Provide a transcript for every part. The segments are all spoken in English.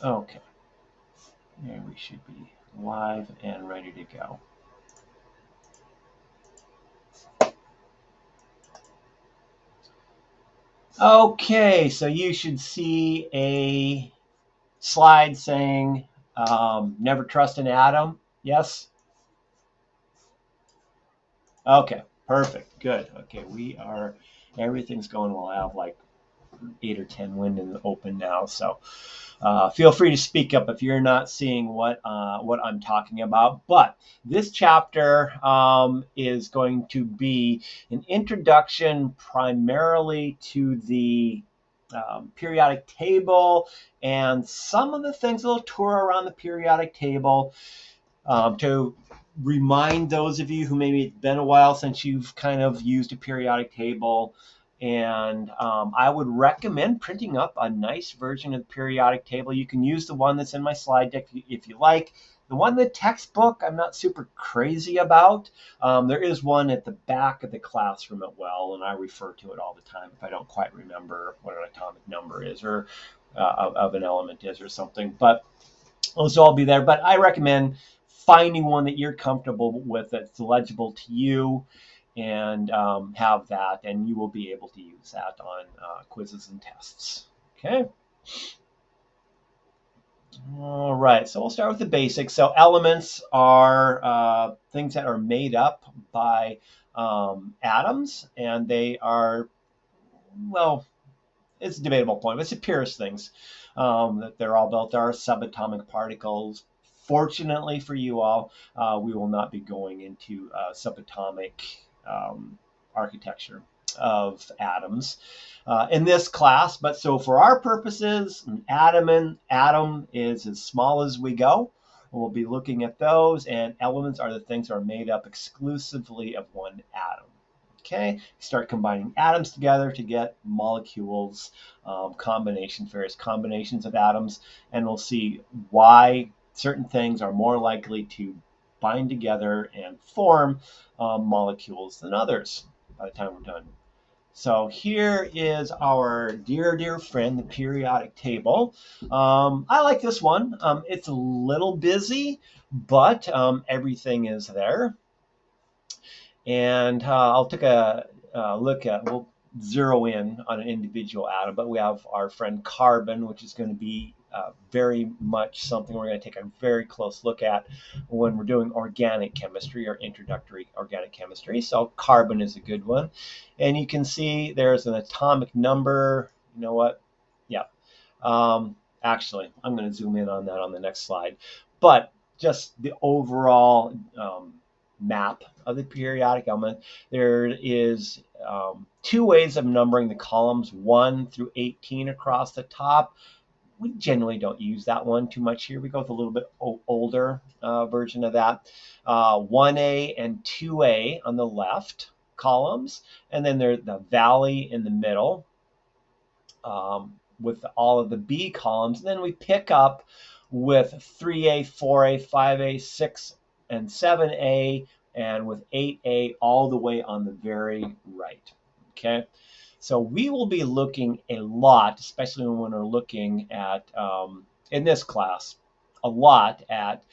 Okay, there we should be live and ready to go. Okay, so you should see a slide saying never trust an atom. Yes? Okay, perfect. Good. Okay, everything's going well. I have like 8 or 10 windows open now. So feel free to speak up if you're not seeing what I'm talking about. But this chapter is going to be an introduction primarily to the periodic table and some of the things, a little tour around the periodic table to remind those of you who maybe it's been a while since you've kind of used a periodic table. And I would recommend printing up a nice version of the periodic table. You can use the one that's in my slide deck if you like. The one in the textbook, I'm not super crazy about. There is one at the back of the classroom at Well, and I refer to it all the time if I don't quite remember what an atomic number is or of an element is or something. But those will all be there. But I recommend finding one that you're comfortable with that's legible to you and have that, and you will be able to use that on quizzes and tests. Okay. All right. So we'll start with the basics. So elements are things that are made up by atoms, and they are, well, it's a debatable point, but it's the purest things that they're all built are subatomic particles. Fortunately for you all, we will not be going into subatomic architecture of atoms in this class. But so for our purposes, an atom is as small as we go. We'll be looking at those, and elements are the things that are made up exclusively of one atom. Okay, start combining atoms together to get molecules, various combinations of atoms, and we'll see why certain things are more likely to bind together and form molecules than others by the time we're done. So here is our dear friend, the periodic table. I like this one. It's a little busy, but everything is there. And I'll take a look at, we'll zero in on an individual atom, but we have our friend carbon, which is going to be very much something we're going to take a very close look at when we're doing organic chemistry or introductory organic chemistry. So carbon is a good one. And you can see there's an atomic number. You know what? Yeah. Actually, I'm going to zoom in on that on the next slide. But just the overall map of the periodic element, there is two ways of numbering the columns, 1 through 18 across the top. We generally don't use that one too much here. We go with a little bit older version of that. 1A and 2A on the left columns, and then there's the valley in the middle with all of the B columns. And then we pick up with 3A, 4A, 5A, 6, and 7A, and with 8A all the way on the very right. Okay, so we will be looking a lot, especially when we're looking at, in this class, a lot at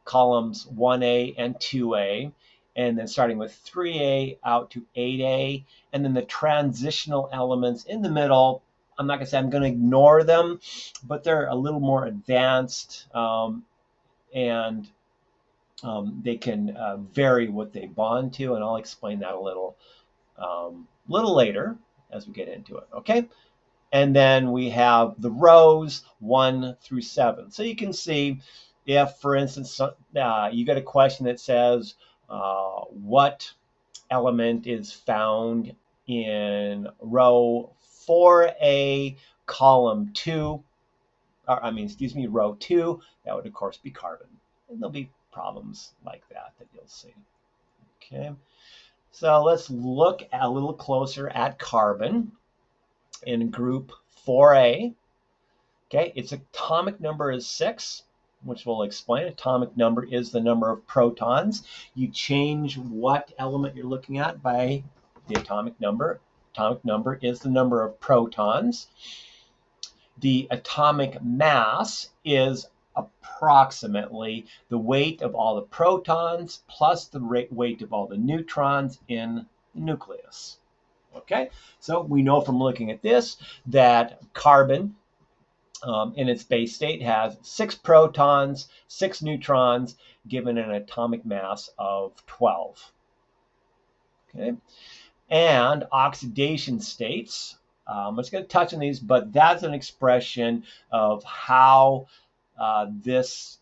columns 1A and 2A, and then starting with 3A out to 8A, and then the transitional elements in the middle. I'm not going to say I'm going to ignore them, but they're a little more advanced, and they can vary what they bond to, and I'll explain that a little later as we get into it. Okay, and then we have the rows 1 through 7. So you can see if, for instance, you get a question that says what element is found in row 4A, column 2, or row 2, that would of course be carbon. And there'll be problems like that you'll see. Okay, so let's look a little closer at carbon in group 4A. Okay, its atomic number is 6, which we'll explain. Atomic number is the number of protons. You change what element you're looking at by the atomic number. Atomic number is the number of protons. the atomic mass is approximately the weight of all the protons plus the weight of all the neutrons in the nucleus. Okay, so we know from looking at this that carbon in its base state has 6 protons, 6 neutrons, given an atomic mass of 12. Okay, and oxidation states. I'm just going to touch on these, but that's an expression of how this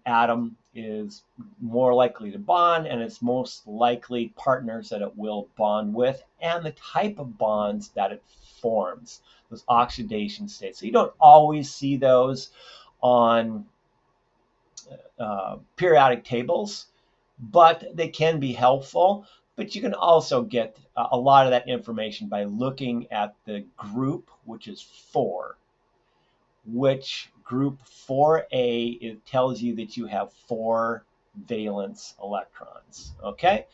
atom is more likely to bond, and its most likely partners that it will bond with, and the type of bonds that it forms, those oxidation states. So you don't always see those on periodic tables, but they can be helpful. But you can also get a lot of that information by looking at the group, which is 4, which group 4A, it tells you that you have 4 valence electrons. Okay?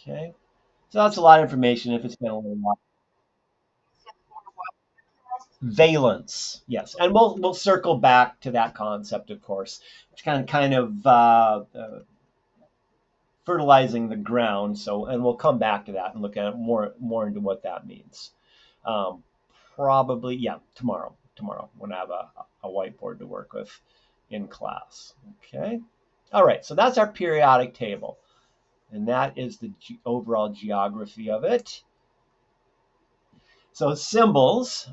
Okay. So that's a lot of information if it's been a little while. Valence, yes, and we'll circle back to that concept, of course. It's kind of fertilizing the ground. So, and we'll come back to that and look at it more into what that means. Um, Probably, yeah, tomorrow when I have a whiteboard to work with in class. Okay. All right. So that's our periodic table, and that is the overall geography of it. So symbols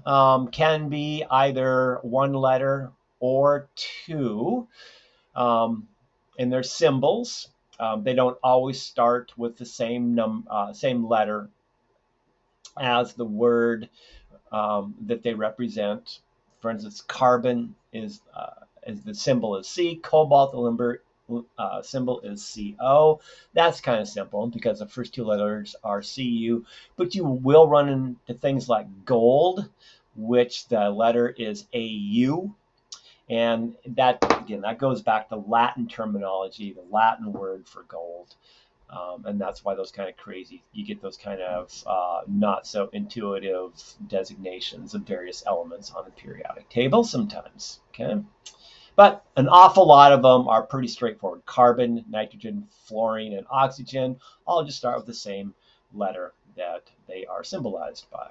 can be either one letter or two. And they're symbols. They don't always start with the same letter as the word that they represent. For instance, carbon is the symbol is C. Cobalt, the limber symbol is CO. That's kind of simple because the first 2 letters are CU. But you will run into things like gold, which the letter is AU. And that, again, that goes back to Latin terminology, the Latin word for gold. And that's why those kind of crazy, you get those kind of not so intuitive designations of various elements on the periodic table sometimes. Okay. But an awful lot of them are pretty straightforward. Carbon, nitrogen, fluorine, and oxygen all just start with the same letter that they are symbolized by.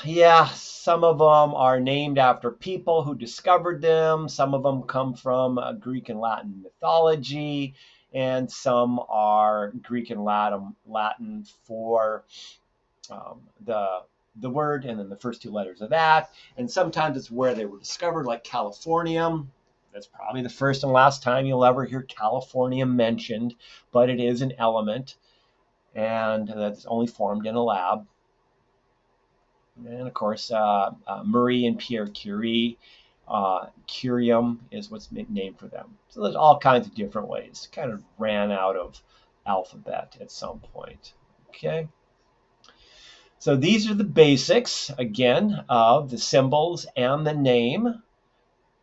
Yeah, some of them are named after people who discovered them. Some of them come from Greek and Latin mythology, and some are Greek and Latin for the word, and then the first 2 letters of that. And sometimes it's where they were discovered, like californium. That's probably the first and last time you'll ever hear californium mentioned, but it is an element, and that's only formed in a lab. And of course, Marie and Pierre Curie, curium is what's named for them. So there's all kinds of different ways. Kind of ran out of alphabet at some point. Okay. So these are the basics, again, of the symbols and the name.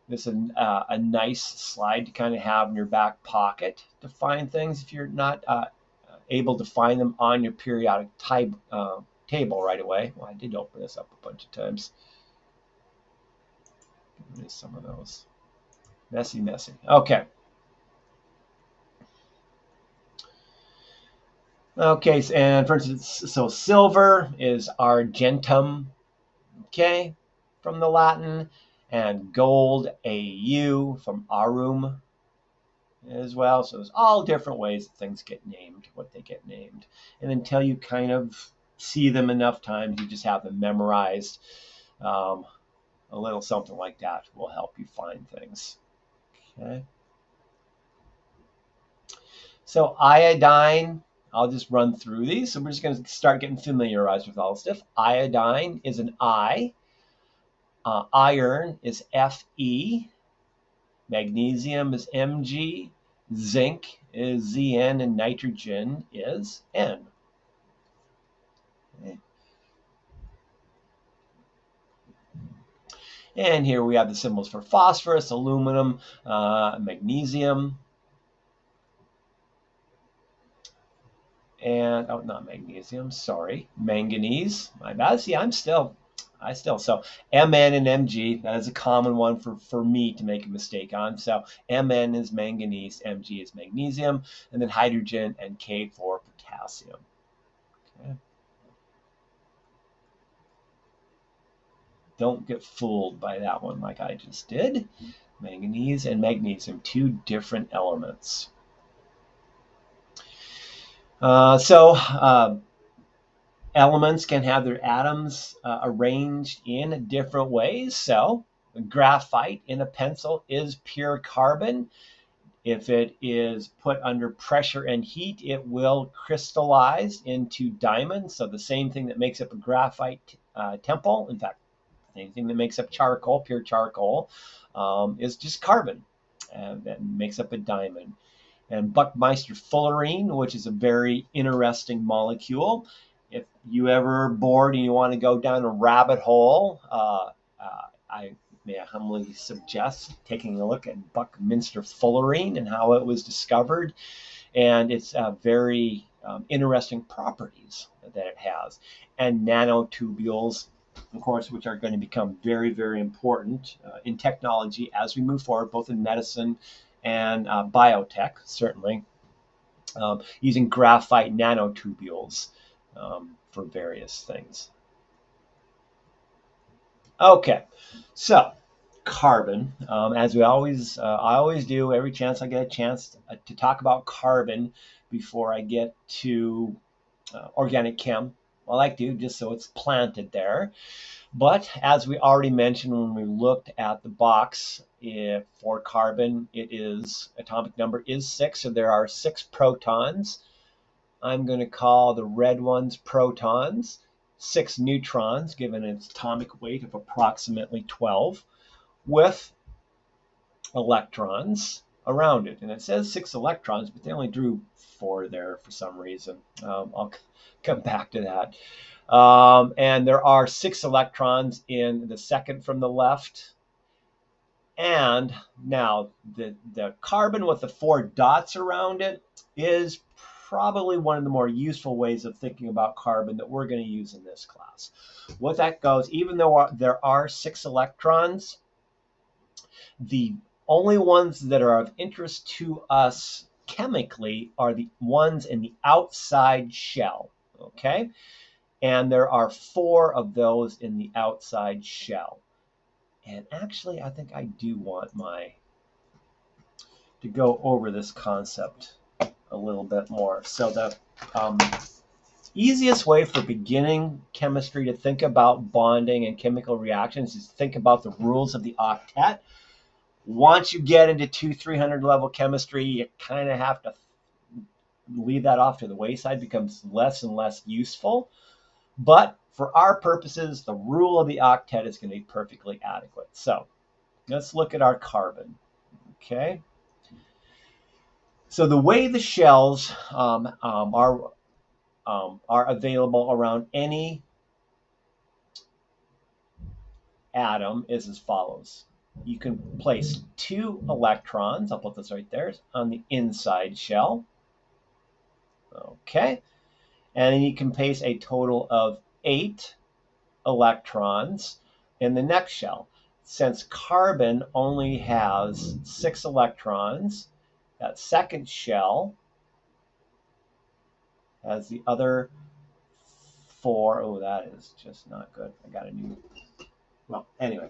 This is a nice slide to kind of have in your back pocket to find things if you're not able to find them on your periodic table right away. Well, I did open this up a bunch of times. Give me some of those. Messy. Okay. Okay, and for instance, so silver is argentum, okay, from the Latin, and gold, AU, from aurum as well. So there's all different ways that things get named, what they get named. And until you kind of see them enough times, you just have them memorized. A little something like that will help you find things. Okay. So iodine, I'll just run through these. So we're just going to start getting familiarized with all this stuff. Iodine is an I. Iron is Fe. Magnesium is Mg. Zinc is Zn, and nitrogen is N. Okay. And here we have the symbols for phosphorus, aluminum, magnesium. And oh, not magnesium, sorry, manganese. My bad. See, so Mn and Mg, that is a common one for me to make a mistake on. So Mn is manganese, Mg is magnesium, and then hydrogen and K for potassium. Okay. Don't get fooled by that one like I just did. Manganese and magnesium, two different elements. Elements can have their atoms arranged in different ways. So graphite in a pencil is pure carbon. If it is put under pressure and heat, it will crystallize into diamonds. So the same thing that makes up a graphite temple, in fact, the same thing that makes up charcoal, pure charcoal, is just carbon. That makes up a diamond. And Buckminster fullerene, which is a very interesting molecule. If you ever bored and you want to go down a rabbit hole, I may I humbly suggest taking a look at Buckminster fullerene and how it was discovered, and its very interesting properties that it has, and nanotubules, of course, which are going to become very, very important in technology as we move forward, both in medicine and biotech, certainly, using graphite nanotubules for various things. Okay, so carbon, as I always do every chance I get a chance to talk about carbon before I get to organic chem. I like to, just so it's planted there. But as we already mentioned when we looked at the box, for carbon, atomic number is 6, so there are 6 protons. I'm going to call the red ones protons, 6 neutrons, given its atomic weight of approximately 12, with electrons around it. And it says 6 electrons, but they only drew 4 there for some reason. I'll come back to that. And there are 6 electrons in the second from the left. And now the carbon with the 4 dots around it is probably one of the more useful ways of thinking about carbon that we're going to use in this class. What that goes, even though there are 6 electrons, the only ones that are of interest to us chemically are the ones in the outside shell, okay? And there are 4 of those in the outside shell. And actually, I think I do want to go over this concept a little bit more. So the easiest way for beginning chemistry to think about bonding and chemical reactions is to think about the rules of the octet. Once you get into 200-300 level chemistry, you kind of have to leave that off to the wayside. It becomes less and less useful. But for our purposes, the rule of the octet is going to be perfectly adequate. So let's look at our carbon. Okay. So the way the shells are available around any atom is as follows. You can place 2 electrons, I'll put this right there, on the inside shell. Okay. And then you can place a total of 8 electrons in the next shell. Since carbon only has 6 electrons, that second shell has the other 4. Oh, that is just not good. I got a new. Well, anyway.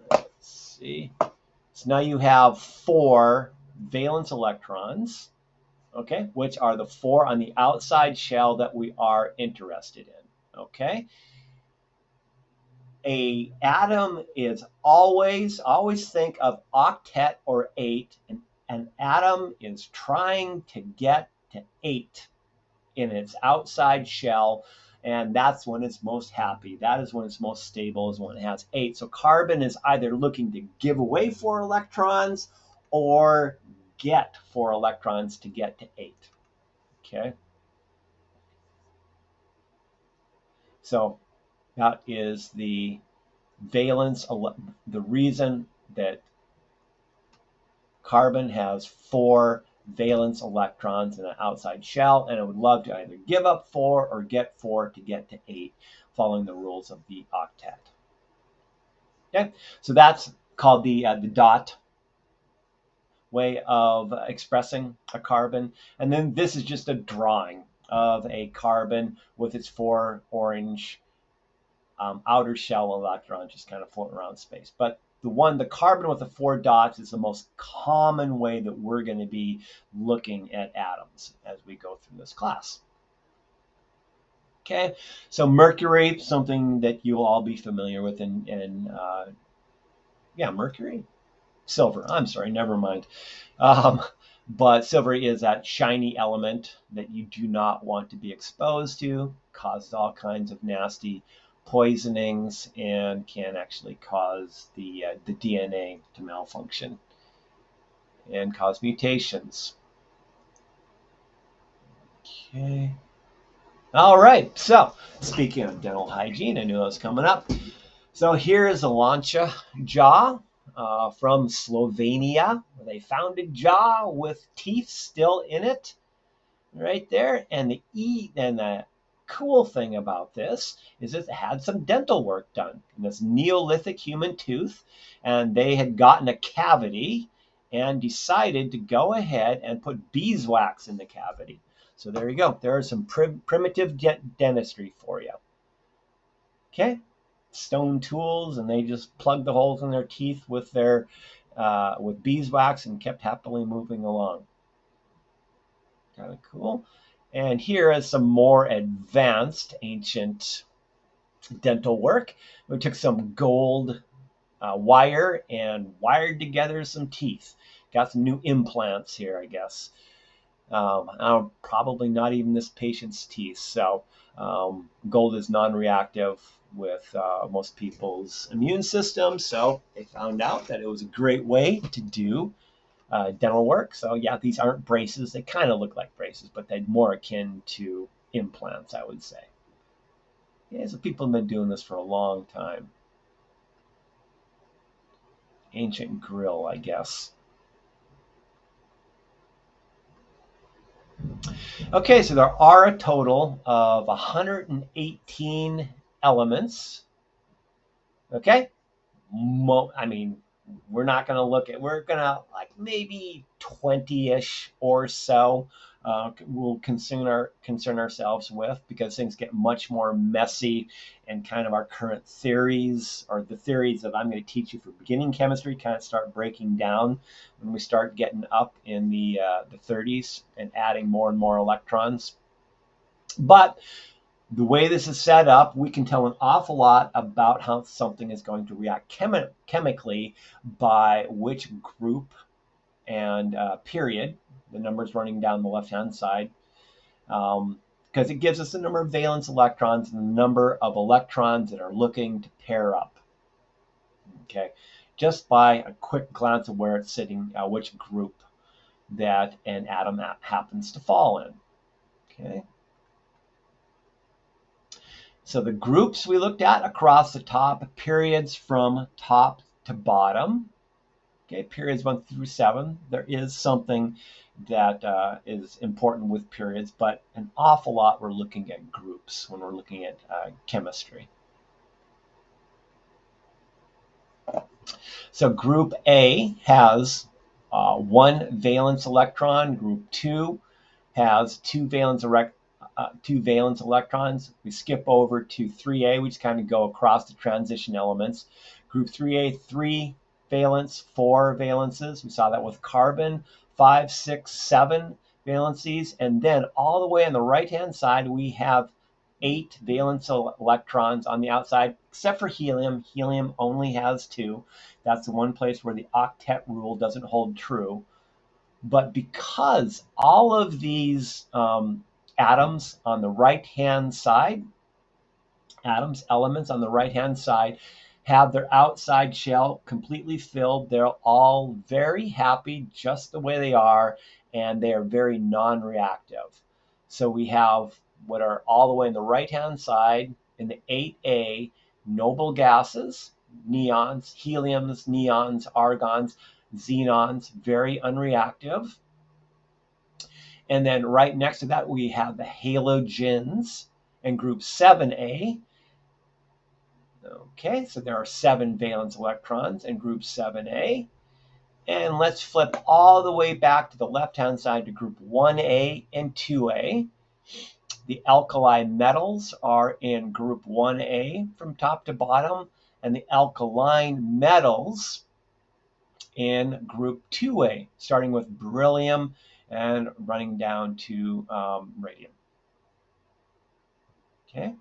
Let's see. So now you have 4 valence electrons, okay, which are the 4 on the outside shell that we are interested in, okay? A atom is always think of octet or 8. An atom is trying to get to 8 in its outside shell, and that's when it's most happy. That is when it's most stable, is when it has 8. So carbon is either looking to give away 4 electrons or get 4 electrons to get to 8. Okay. So that is the valence, the reason that carbon has 4 valence electrons in an outside shell, and it would love to either give up 4 or get 4 to get to 8, following the rules of the octet. Okay, so that's called the dot way of expressing a carbon. And then this is just a drawing of a carbon with its 4 orange outer shell electrons just kind of floating around space. But the carbon with the 4 dots is the most common way that we're going to be looking at atoms as we go through this class. Okay, so mercury, something that you'll all be familiar with mercury. Silver, I'm sorry, never mind. But silver is that shiny element that you do not want to be exposed to, causes all kinds of nasty poisonings, and can actually cause the DNA to malfunction and cause mutations. Okay. All right, so speaking of dental hygiene, I knew that was coming up. So here is a Lancha jaw from Slovenia. They found a jaw with teeth still in it, right there. And the cool thing about this is it had some dental work done in this Neolithic human tooth, and they had gotten a cavity and decided to go ahead and put beeswax in the cavity. So there you go. There is some primitive dentistry for you. Okay. Stone tools, and they just plugged the holes in their teeth with their with beeswax and kept happily moving along. Kind of cool. And here is some more advanced ancient dental work. We took some gold wire and wired together some teeth. Got some new implants here, I guess. Probably not even this patient's teeth. So gold is non-reactive with most people's immune system. So they found out that it was a great way to do dental work. So yeah, these aren't braces. They kind of look like braces, but they're more akin to implants, I would say. Yeah, so people have been doing this for a long time. Ancient grill, I guess. Okay, so there are a total of 118 elements. Okay, I mean, we're not going to we're going to like maybe 20-ish or so we'll concern ourselves with, because things get much more messy, and kind of our current theories, or the theories that I'm going to teach you for beginning chemistry, kind of start breaking down when we start getting up in the 30s and adding more and more electrons. But the way this is set up, we can tell an awful lot about how something is going to react chemically by which group and period, the numbers running down the left-hand side, because it gives us the number of valence electrons and the number of electrons that are looking to pair up. Okay, just by a quick glance of where it's sitting, which group that an atom happens to fall in. Okay. So the groups we looked at across the top, periods from top to bottom. Okay, periods 1 through 7. There is something that is important with periods, but an awful lot we're looking at groups when we're looking at chemistry. So group A has 1 valence electron. Group 2 has 2 valence electrons. We skip over to 3A. We just kind of go across the transition elements. Group 3A, 3 valence, 4 valences. We saw that with carbon, 5, 6, 7 valencies. And then all the way on the right-hand side, we have 8 valence electrons on the outside, except for helium. Helium only has 2. That's the one place where the octet rule doesn't hold true. But because all of these atoms on the right-hand side, elements on the right-hand side, have their outside shell completely filled. They're all very happy just the way they are, and they are very non-reactive. So we have what are all the way on the right-hand side in the 8A, noble gases, neons, heliums, neons, argons, xenons, very unreactive. And then right next to that, we have the halogens in group 7A. Okay, so there are 7 valence electrons in group 7A. And let's flip all the way back to the left-hand side to group 1A and 2A. The alkali metals are in group 1A from top to bottom, and the alkaline metals in group 2A, starting with beryllium and running down to radium. Okay.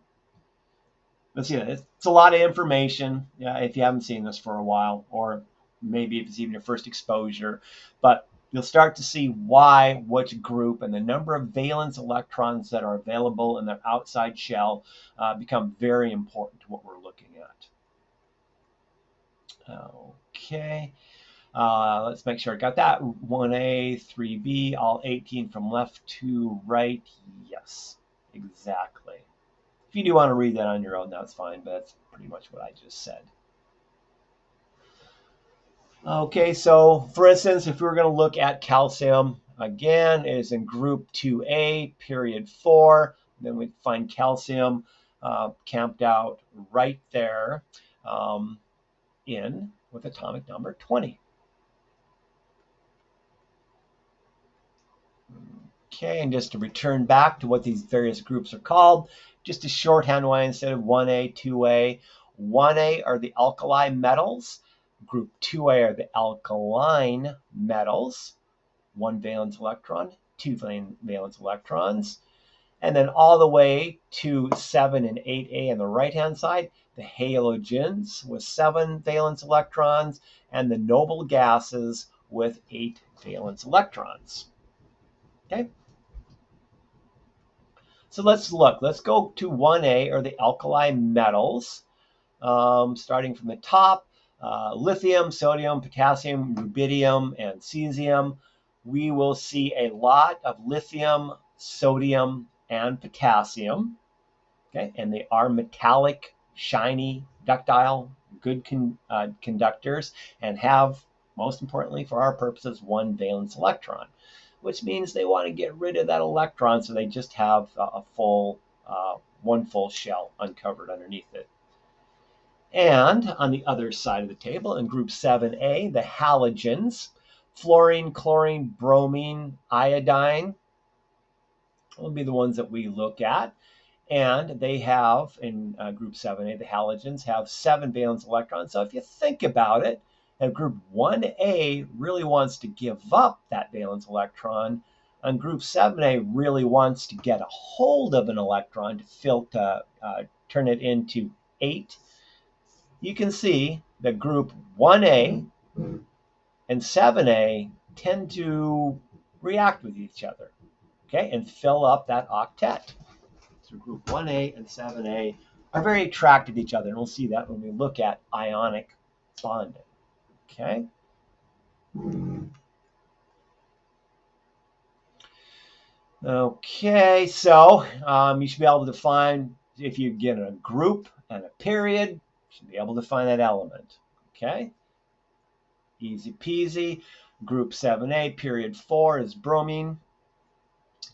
Let's see, it's a lot of information if you haven't seen this for a while, or maybe if it's even your first exposure. But you'll start to see why which group and the number of valence electrons that are available in their outside shell become very important to what we're looking at. Okay. Let's make sure I got that. 1A, 3B, all 18 from left to right. Yes, exactly. If you do want to read that on your own, that's fine, but that's pretty much what I just said. Okay, so for instance, if we were going to look at calcium, again, it is in group 2A, period 4. Then we find calcium camped out right there in with atomic number 20. Okay, and just to return back to what these various groups are called, just a shorthand way instead of 1A, 2A. 1A are the alkali metals. Group 2A are the alkaline metals. 1 valence electron, 2 valence electrons. And then all the way to 7 and 8A on the right-hand side, the halogens with 7 valence electrons, and the noble gases with 8 valence electrons. Okay? So let's look. Let's go to 1A, or the alkali metals, starting from the top. Lithium, sodium, potassium, rubidium, and cesium. We will see a lot of lithium, sodium, and potassium. Okay, and they are metallic, shiny, ductile, good conductors, and have, most importantly for our purposes, 1 valence electron, which means they want to get rid of that electron, so they just have a full, one full shell uncovered underneath it. And on the other side of the table, in group 7A, the halogens, fluorine, chlorine, bromine, iodine will be the ones that we look at. And they have, in group 7A, the halogens have 7 valence electrons. So if you think about it, and group 1A really wants to give up that valence electron, and group 7A really wants to get a hold of an electron to turn it into 8. You can see that group 1A and 7A tend to react with each other, okay, and fill up that octet. So group 1A and 7A are very attracted to each other, and we'll see that when we look at ionic bonding, okay? Okay, so you should be able to find, if you get a group and a period, you should be able to find that element, okay? Easy peasy. Group 7A, period 4 is bromine.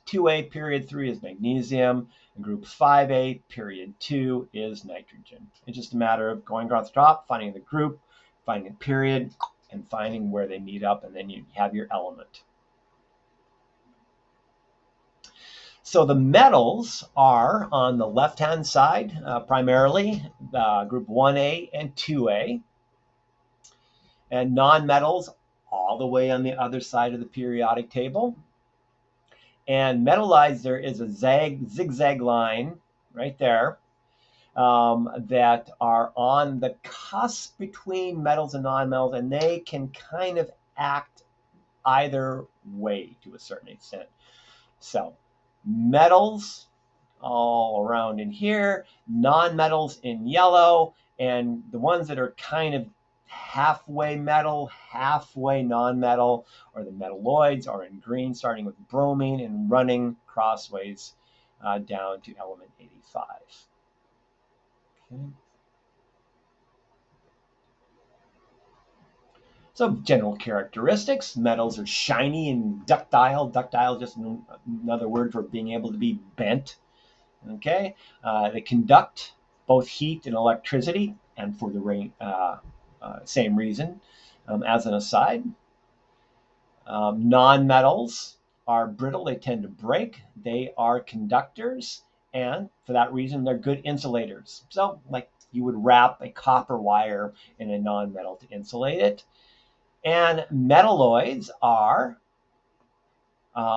2A, period 3 is magnesium. And group 5A, period 2 is nitrogen. It's just a matter of going across the top, finding the group, finding a period, and finding where they meet up, and then you have your element. So the metals are on the left-hand side, primarily group 1A and 2A. And non-metals all the way on the other side of the periodic table. And metallized, there is a zigzag line right there that are on the cusp between metals and non-metals, and they can kind of act either way to a certain extent. So metals all around in here, non-metals in yellow, and the ones that are kind of halfway metal, halfway non-metal, or the metalloids, are in green, starting with bromine and running crossways down to element 85. Okay. So general characteristics, metals are shiny and ductile. Ductile is just another word for being able to be bent. Okay, they conduct both heat and electricity, and for the same reason. As an aside, non-metals are brittle, they tend to break, they are conductors, and for that reason, they're good insulators. So, like you would wrap a copper wire in a non-metal to insulate it. And metalloids are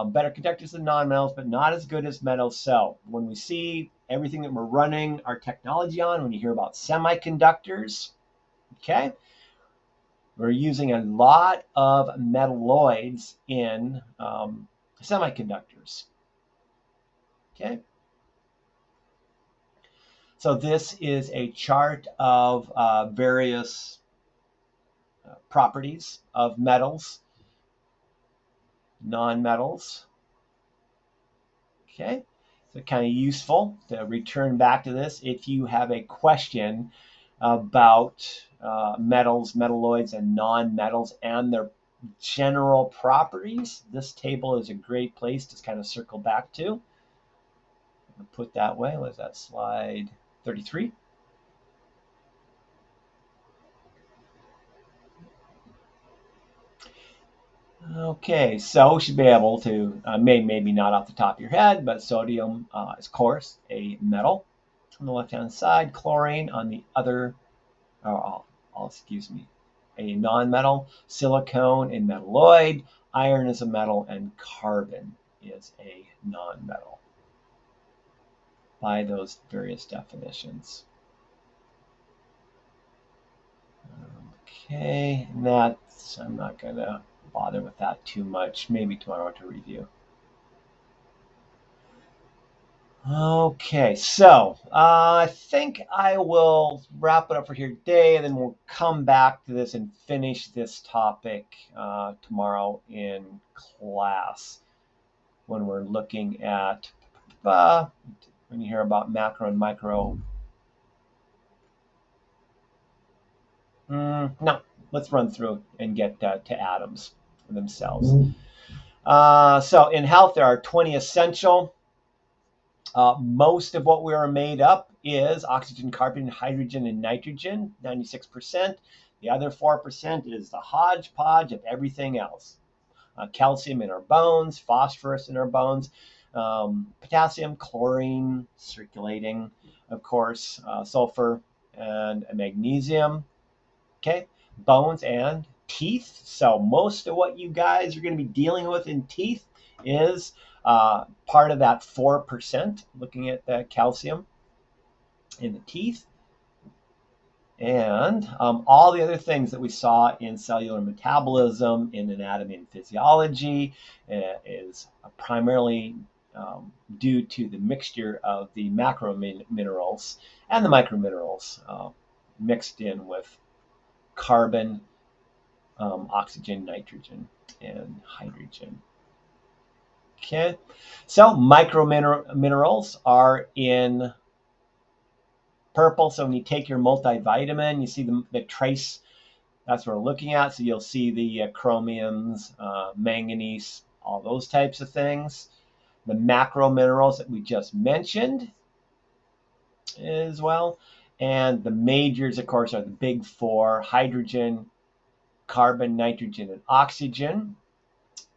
better conductors than non-metals, but not as good as metals. So when we see everything that we're running our technology on, when you hear about semiconductors, okay, we're using a lot of metalloids in semiconductors. Okay. So this is a chart of various properties of metals, non-metals. Okay. So kind of useful to return back to this if you have a question about metals, metalloids, and non-metals and their general properties. This table is a great place to kind of circle back to. Put that way. Was that slide 33? Okay, so we should be able to, maybe not off the top of your head, but sodium is, of course, a metal on the left-hand side, chlorine on the other, excuse me, a non-metal, silicone, a metalloid, iron is a metal, and carbon is a non-metal by those various definitions. Okay, and that's, I'm not going to bother with that too much, maybe tomorrow to review. Okay, so I think I will wrap it up for here today, and then we'll come back to this and finish this topic tomorrow in class when we're looking at, when you hear about macro and micro. No, let's run through and get to atoms themselves. So in health, there are 20 essential. Most of what we are made up is oxygen, carbon, hydrogen, and nitrogen, 96%. The other 4% is the hodgepodge of everything else. Calcium in our bones, phosphorus in our bones, potassium, chlorine, circulating, of course, sulfur, and magnesium. Okay, bones and teeth. So most of what you guys are going to be dealing with in teeth is part of that 4%, looking at the calcium in the teeth. And all the other things that we saw in cellular metabolism, in anatomy and physiology, is primarily due to the mixture of the macro minerals and the micro minerals mixed in with carbon, oxygen, nitrogen, and hydrogen. Okay, so micro minerals are in purple. So when you take your multivitamin, you see the trace. That's what we're looking at. So you'll see the chromiums, manganese, all those types of things. The macro minerals that we just mentioned as well. And the majors, of course, are the big four: hydrogen, carbon, nitrogen, and oxygen.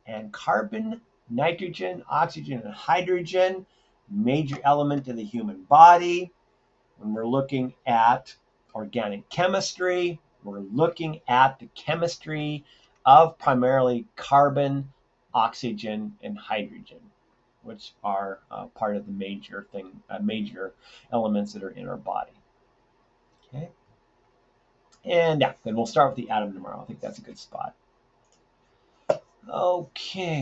And carbon, nitrogen, oxygen, and hydrogen, major element in the human body. When we're looking at organic chemistry, we're looking at the chemistry of primarily carbon, oxygen, and hydrogen, which are part of the major elements that are in our body. Okay. And yeah, then we'll start with the atom tomorrow. I think that's a good spot. Okay.